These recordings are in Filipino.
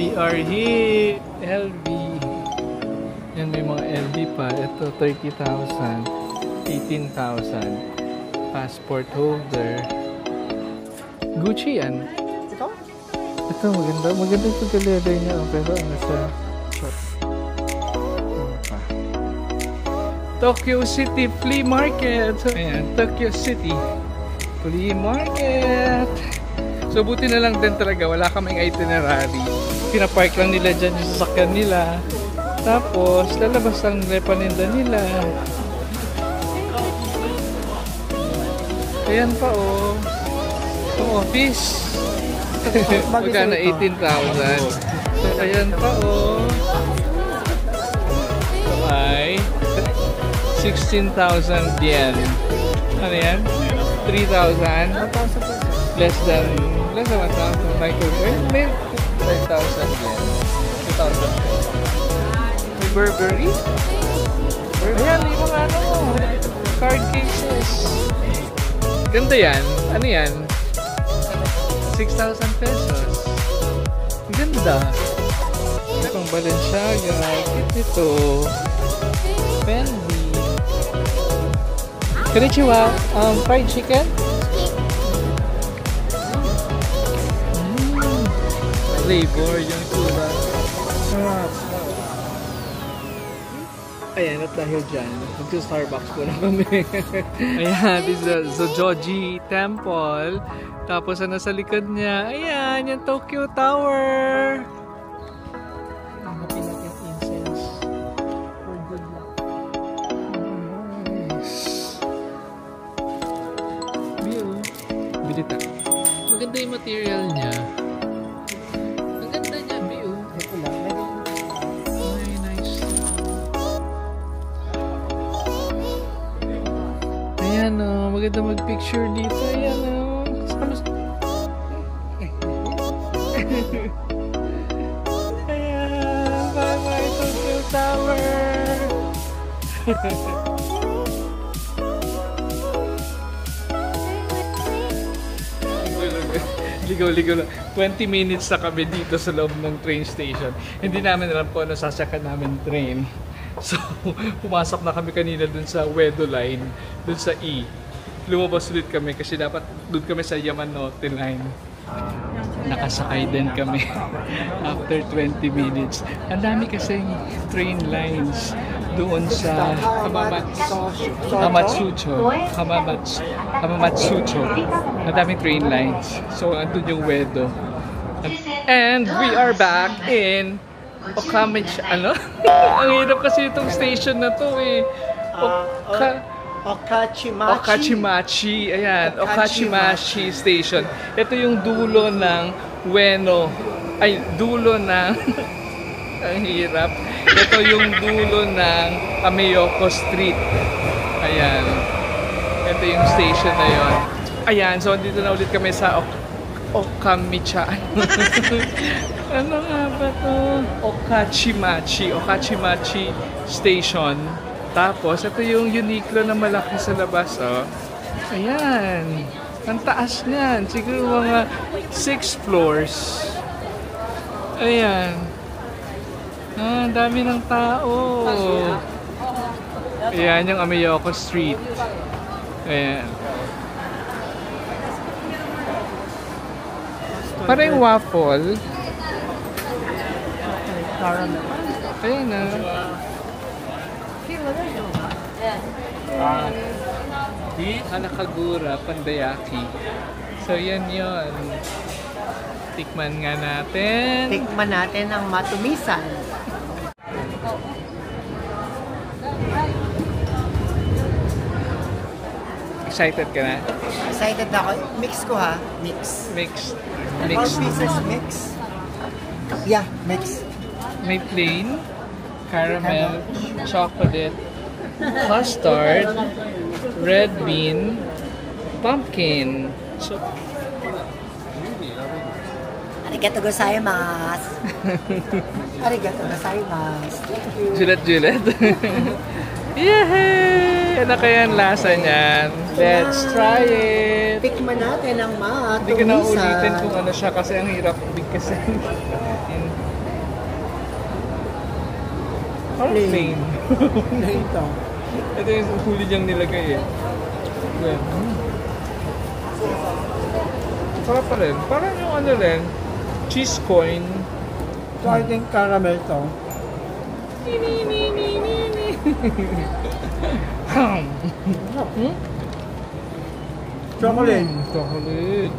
We are here. LV. Yan, may mga LV pa. Ito, 30,000. 18,000. Passport holder. Gucci yan. Ito, maganda. Maganda yung pagka-leather niya. Pero ano siya? Short. Ano pa? Tokyo City Flea Market. Ayan, Tokyo City Flea Market. So, buti na lang din talaga. Wala kaming itinerary. Pinapark lang nila dyan yung sasakyan nila. Tapos, lalabas ang paninda nila. Ayan pa, oh. Itong office. Magkano 18,000. So, ayan pa, oh. So, ay 16,000 yen. Ano yan? 3,000? Less than 1,000. Microwave? May 5,000 yen. 2,000. May Burberry? Ayan, yung mga ano, card cases. Ganda yan. Ano yan? 6,000 pesos. Ganda. Pang Balenciaga. Ito. Fendi. Konnichiwa. Fried chicken? Flavor yung tura. Ayan, at dahil dyan, mag-Starbucks po na kami. Ayan, this is the Zojoji Temple. Tapos ano sa likod niya, ayan, yung Tokyo Tower. Hanapin natin yung incense for good luck. Nice. View. Bilita. Maganda yung material niya. Maganda niya, view. Ay, nice. Ayan o, maganda mag-picture dito. Ayan o. Ayan, bye-bye Tokyo Tower. Ligaw-ligaw lang. 20 minutes na kami dito sa loob ng train station. Hindi namin alam kung ano sasakyan namin train. So, pumasok na kami kanina dun sa Uedo Line, dun sa E. Lumabas ulit kami kasi dapat dun kami sa Yamanote Line. Nakasakay din kami after 20 minutes. Ang dami kasing train lines doon sa Hamamatsucho. Ang daming train lines. So, andun yung Uedo. And we are back in Okamichi. Ano? Ang hirap kasi itong station na to eh. Okachimachi. Ayan, Okachimachi Station. Ito yung dulo ng Ueno. Ay, dulo ng... Ang hirap. Ito yung dulo ng Ameyoko Street. Ayan. Ito yung station na yon. Ayan, so dito na ulit kami sa Okamichi. Ano nga ba to? Okachimachi Station. Tapos, ito yung Uniqlo na malaki sa labas, oh. Ayan. Ang taas niyan. Siguro mga 6 floors. Ayan. Ah, ang dami ng tao. Ayan yung Ameyoko Street. Ayan. Parang waffle. Ayan na. Hanakagura, Pandayaki. So, yan yun. Tikman nga natin. Tikman natin ang matumisan. Excited ka na? Excited na ako. Mix ko ha. Mix. All pieces mix. Yeah, mix. May plain, caramel, chocolate, custard, red bean, pumpkin. So, Arigato gozaimasu. Arigato gozaimasu. Julet. Yehey! Ano kaya ang lasa niyan? Let's try it! Tikman natin ang matumisan. Hindi ko na ulitin kung ano siya kasi ang hirap bigkasin. Parang plain. Ito. Ito yung huli niyang nilagay eh. Yan. Sarap pa rin. Parang yung ano rin, cheese coin. So I think caramel to. Chocolate. Chocolate.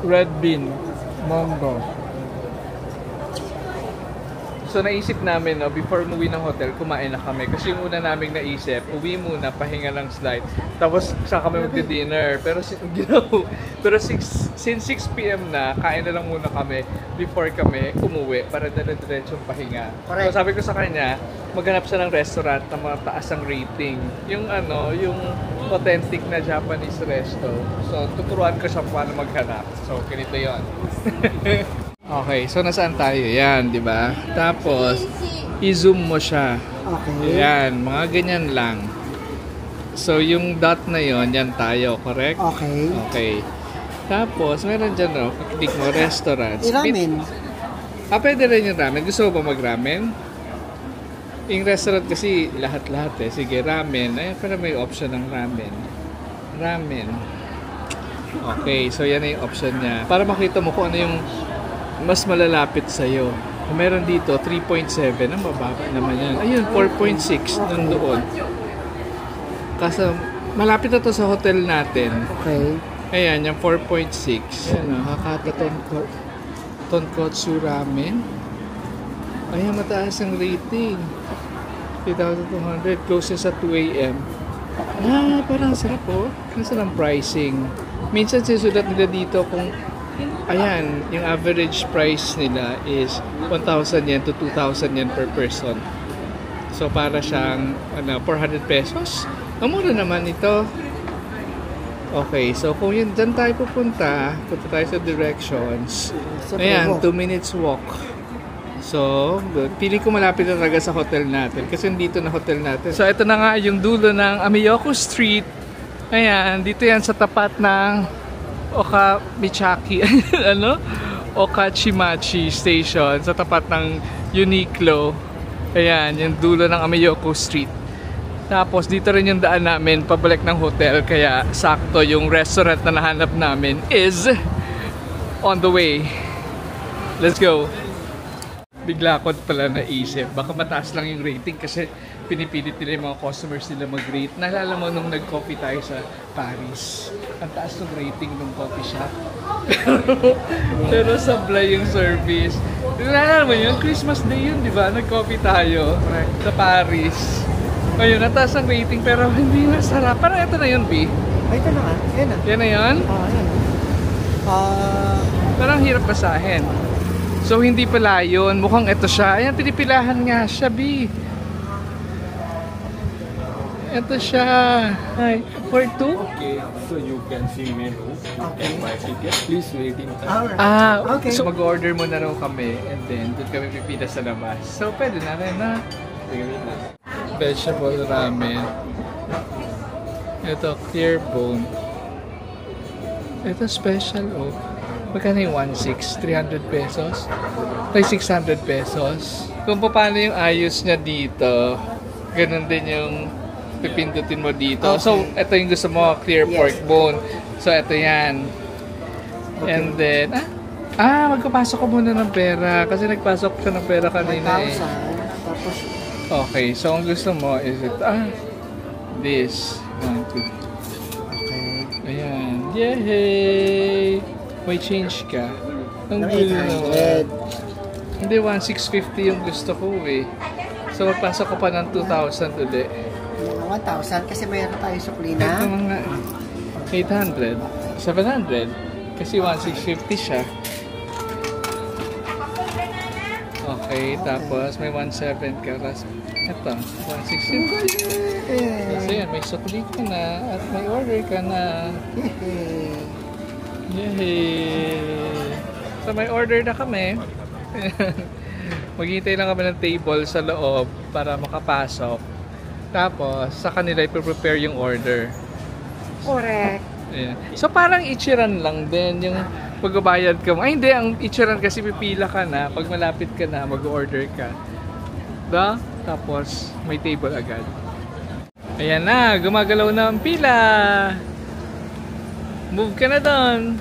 Red bean. Mango. So naisip namin, no, before umuwi ng hotel, kumain na kami. Kasi yung una naming naisip, uwi muna, pahinga lang slide. Tapos saka kami magdi-dinner. Pero, since 6 PM na, kain na lang muna kami before kami umuwi para dire-diretsong pahinga. Correct. So sabi ko sa kanya, maghanap siya ng restaurant na mataas ang rating. Yung ano, yung authentic na Japanese resto. So tuturuan ko siya paano maghanap. So ganito yon. Okay, so nasaan tayo? Yan, di ba? Tapos, i-zoom mo siya. Okay. Yan, mga ganyan lang. So, yung dot na yon, yan tayo, correct? Okay. Okay. Tapos, meron dyan, no? Click mo, restaurants. Ramen. Pwede rin yung ramen. Gusto mo ba mag-ramen? Yung restaurant kasi, lahat-lahat eh. Sige, ramen. Ayan, pero may option ng ramen. Ramen. Okay, so yan na yung option niya. Para makita mo kung ano yung mas malalapit sa'yo. Kung meron dito, 3.7. Ang mababa naman yan. Ayun, 4.6 nandoon. Kasi malapit na to sa hotel natin. Okay. Ayan, yung 4.6. Ayan, Hakata Tonkotsu Ramen. Ayan, mataas ang rating. 3,200. Closes at 2 AM. Parang sarap po. Kasi ang pricing. Minsan sisulat nila dito kung ayan, yung average price nila is 1,000 yen to 2,000 yen per person. So, para siyang 400 pesos. Ang mura naman ito. Okay, so kung yun, dyan tayo punta tayo sa directions. Ayan, 2 minutes walk. So, pili ko malapit na talaga sa hotel natin. Kasi dito na hotel natin. So, ito na nga yung dulo ng Amiyoko Street. Ayan, dito yan sa tapat ng Okamichaki, Okachimachi Station sa tapat ng Uniqlo. Ayan, yung dulo ng Amiyoko Street. Tapos dito rin yung daan namin pabalik ng hotel, kaya sakto yung restaurant na nahanap namin is on the way. Let's go. Bigla ko pala naisip, baka mataas lang yung rating kasi pinipilit nila yung mga customers nila mag-rate. Naalala mo nung nag-coffee tayo sa Paris, ang taas ng rating ng coffee shop. Pero sablay yung service. Naalala mo yun? Christmas Day yun, di ba? Nag-coffee tayo sa Paris. Ayun, ang taas ng rating pero hindi masarap. Parang ito na yun, B. Ay, ito na nga. Yan na. Yan na yun? Yan. Parang hirap basahin. So, hindi pala yun. Mukhang ito siya. Ayan, pinipilahan nga siya, B. Ito siya. Hi. For 2? Okay, so you can see menu. Okay. And buy ticket. Please wait in time. Alright. Okay. So mag-order mo na raw kami and then doon kami pipila sa labas. So, pwede na rin na. Vegetable ramen. Ito, clear bone. Ito, special, oh. Magkano yung 1.6? 300 pesos? Ay, 600 pesos. Kung paano yung ayos niya dito, ganun din yung pipindutin mo dito. Okay. So, ito yung gusto mo, clear pork bone. So, ito yan. Okay. And then, magpapasok ko muna ng pera. Kasi nagpasok ka ng pera kanina eh. 1,000. Tapos, Okay, so ang gusto mo is it, this. 1, 2. okay. Ayan. Yay! May change ka. Ang gulo naman. 800. Hindi, 1,650 yung gusto ko eh. So, magpasok ko pa ng 2,000 ulit. 1,000 kasi mayroon tayo sukli Ito na. mga 800. 700. Kasi 1,650 siya. Okay, tapos may 1,700 ka. Ito, 1,650. Kasi yan, may sukli ka na at may order ka na. Yay! So may order na kami. Maghihintay lang kami ng table sa loob para makapasok. Tapos sa kanila i-prepare yung order. Correct. Ayan. So parang Ichiran lang din yung pagbabayad ka. Ay hindi, ang Ichiran kasi pipila ka na. Pag malapit ka na, mag-order ka. Da? Tapos may table agad. Ayan na, gumagalaw na ang pila. Move ka na doon.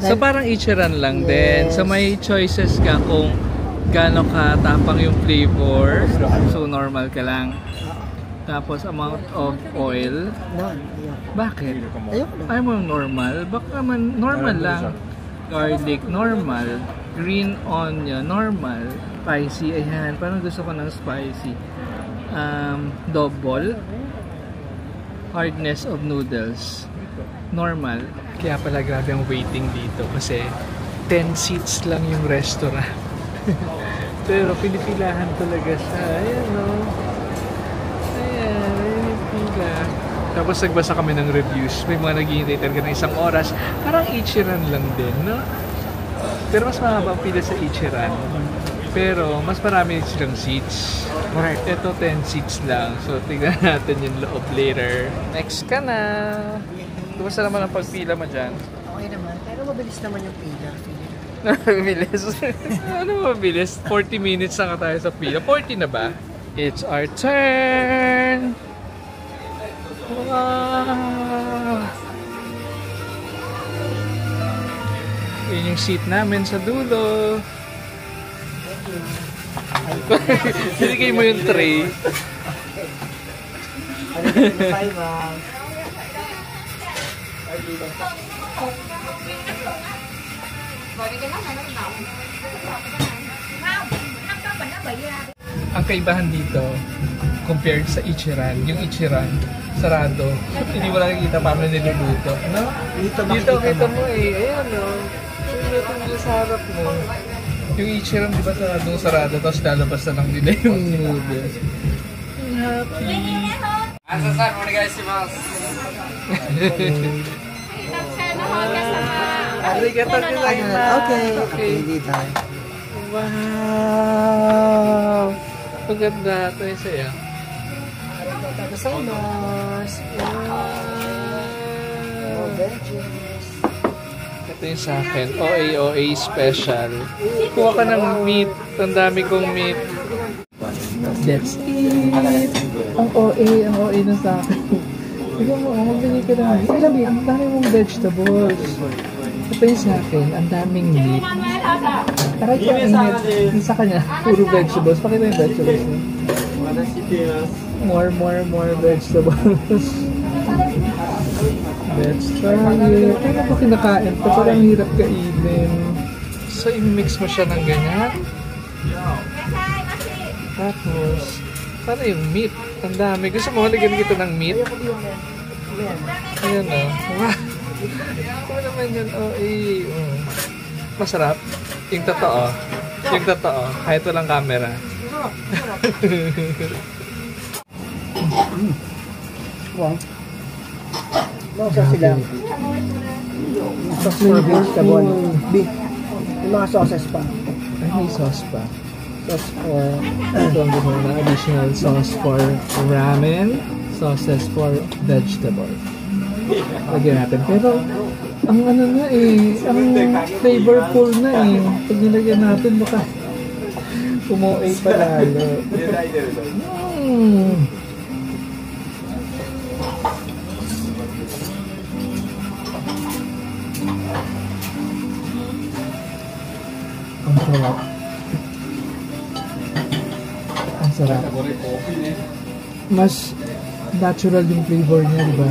So parang Ichiran lang din. So may choices ka kung gaano ka tapang yung flavor. So normal ka lang. Tapos amount of oil. Bakit? Ayaw mo normal? Baka man normal lang. Garlic, normal. Green onion, normal. Spicy, ayan. Parang gusto ko ng spicy. Double. Hardness of noodles. Normal. Kaya pala grabe ang waiting dito kasi 10 seats lang yung restaurant. Pero pinipilahan talaga siya. Ayan o. Tapos nagbasa kami ng reviews. May mga naghihintay talaga ng 1 oras. Parang Ichiran lang din, no? Pero mas mahaba ang pila sa Ichiran. Pero mas marami silang seats. Correct. Ito 10 seats lang. So tignan natin yung loob later. Next ka na. Kumusta naman ang pagpila mo dyan? Okay naman. Pero mabilis naman yung pila. Mabilis? Ano mabilis? 40 minutes na tayo sa pila. 40 na ba? It's our turn! Wow! Yun yung seat namin sa dulo. Siligay mo yung tray. Ang kaibahan dito compared sa Ichiran, yung Ichiran sarado. Hindi mo lang nakikita paano niluluto, no? Dito kita mo eh. Ayan o. Ito nila sa harap mo. Yung Ichiran di ba sarado tapos lalabas na lang nila yung noodles. Happy. Asasar, onegaishimasu. Arigatou gozaimasu. Okay. Wow! Maganda. Ito yung saya. Arigatou gozaimasu. Wow! Ito yung sa akin. OA special. Kuha ka ng meat. Ang dami kong meat. That's it. Ang OA na sa akin. Tignan mo, magbili ka na. Ilabi, ang dami mong vegetables. Ito yung sa akin, ang daming meat. Taray ko ang init. Yung sa kanya, puro vegetables. Pakita yung vegetables mo. More vegetables. Let's try it. Ano ba kinakain? Ito parang hirap kainin. So, i-mix mo siya ng ganyan. Tapos, para yung meat. Ang dami. Gusto mo halagyan kita ng meat? Ayan o. Wow! Ito naman yun. Masarap. Yung totoo. Kahit walang camera. Wow. Masa sila. Sauce for vegetable. Big. Yung mga sauces pa. Ay, may sauce pa. Sauce for, ito ang gusto na, additional sauce for ramen, sauces for vegetable. Lagyan natin. Pero, ang ano na ang flavorful na Pag nilagyan natin, baka umuwi pa lalo. Ang sarap. Ang sarap. Mas natural yung flavor niya, di ba?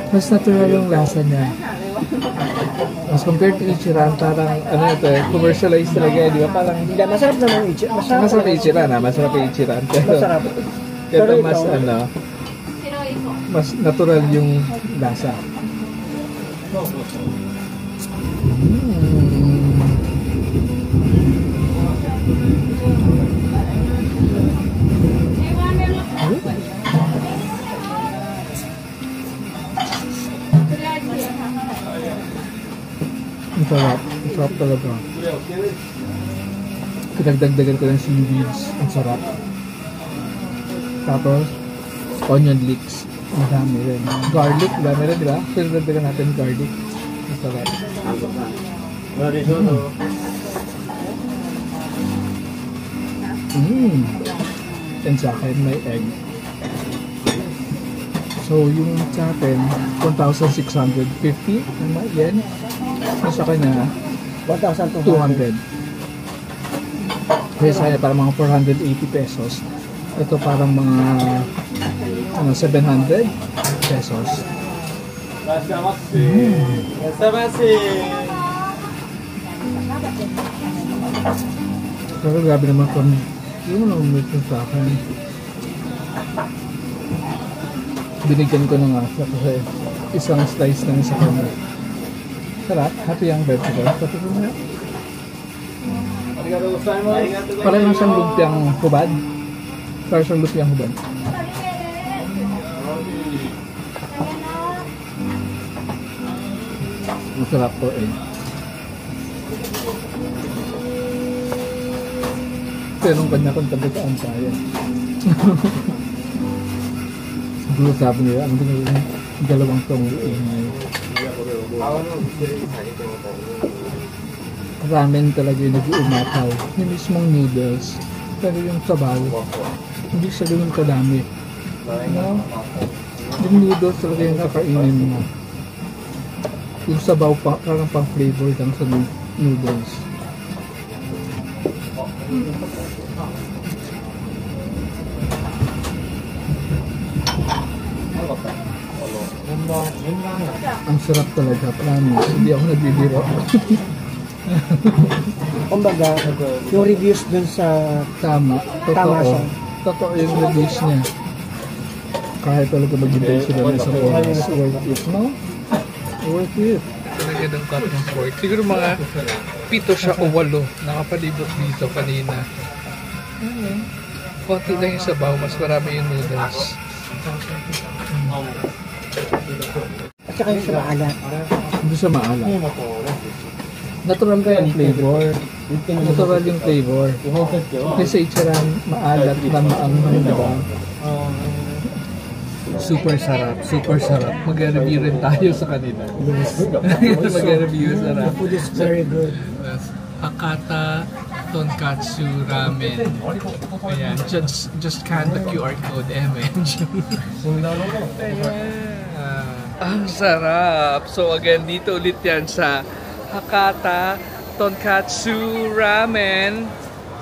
Mas natural yung lasa niya. As compared to Ichiran, parang, commercialized talaga, di ba? Parang, masarap naman yung Ichiran. Masarap yung Ichiran, Masarap yung Ichiran. Pero mas, mas natural yung lasa. Ang sarap talaga. Pinagdagdagan ko ng seaweeds. Ang sarap. Tapos, onion leeks. Madami rin. Garlic, dami rin, di ba? So, nagdagan natin garlic. Masarap. And sa akin, may egg. So, yung sa atin, 1,650 yen. Yung sa kanya, 1,200. Kaya sa kanya, parang mga 480 pesos. Ito parang mga 700 pesos. Pero grabe naman kung yung namamit ko sa akin. Binigyan ko na nga siya kasi isang slice lang sa kanya. Sarap, happy ang vegetable. Pati ko na. Parang lang siyang lumpiang hubad. Parang siyang lumpiang hubad. Masarap to eh. Pero kanya kung tabataan tayo. Siguro sabi nila, ang dalawang tong ramen talaga yung nag-uumataw. Yung mismong noodles. Pero yung sabaw, hindi siya ganun kadami. No? Yung noodles talaga yung kakainin mo. Yung sabaw pa, parang pang flavor lang sa noodles. Ang sarap talaga, promise. Hindi ako nagbibiro. Kumbaga, yung reviews dun sa Tama. Tama siya. Totoo yung reviews niya. Kahit talaga maghintay sila ng isang oras. Worth it, no? Worth it. Talaga ng cut ng pork. Siguro mga 7 siya o 8. Nakapalibot dito kanina. Konti lang yung sabaw. Mas marami yung noodles. at saka yung sa maalat. Hindi siya maalat. Natural ka yung flavor. Natural yung flavor. Kasi itsura maalat na maanghang, diba? Super sarap, super sarap. Mag-review rin tayo sa kanila. Mag-review, sarap. The food is very good. Hakata Tonkatsu Ramen. Ayan, just scan the QR code, MH. Ang sarap. So again, dito ulit yan sa Hakata Tonkatsu Ramen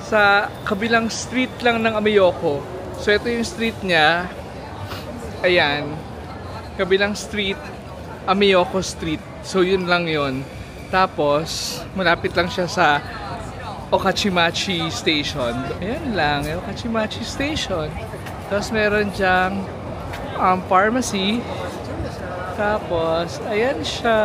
sa kabilang street lang ng Ameyoko. So ito yung street niya. Ayan, kabilang street, Ameyoko Street. So yun lang yun. Tapos, malapit lang siya sa Okachimachi Station. Ayan lang, Okachimachi Station. Tapos meron dyang pharmacy. Tapos, ayan siya.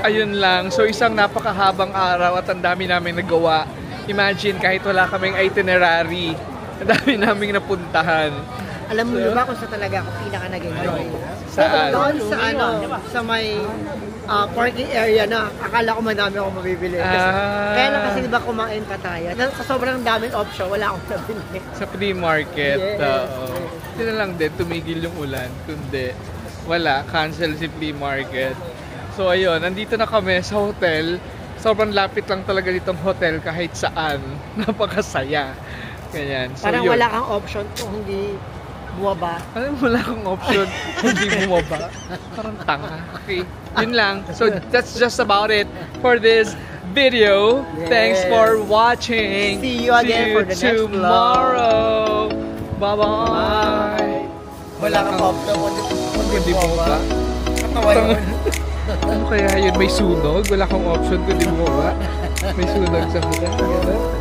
Ayun lang. So isang napakahabang araw at ang dami namin nagawa. Imagine kahit wala kaming itinerary. Ang dami naming napuntahan. Alam mo ba kung sa talaga ako pinaka nag-enjoy? Saan? Doon sa sa may parking area na akala ko madami akong mabibili. Kaya lang kasi diba kumain pa tayo. Sa sobrang daming option, wala akong nabili. Sa flea market. Yes. Hindi na lang din, tumigil yung ulan. Kundi, wala. Cancel si flea market. So ayun, nandito na kami sa hotel. Sobrang lapit lang talaga ditong hotel kahit saan. Napakasaya. Ganyan. So, Parang yun. wala kang option kung hindi buwaba. Parang wala kang option hindi bumaba. Parang tanga. Okay, yun lang. So that's just about it for this video. Yes. Thanks for watching. See you again for the next vlog. tomorrow. Bye-bye. Wala kang option Kundi bumaba. Ano kaya yun? May sunog? Wala kang option kundi bumaba. May sunog sa hotel.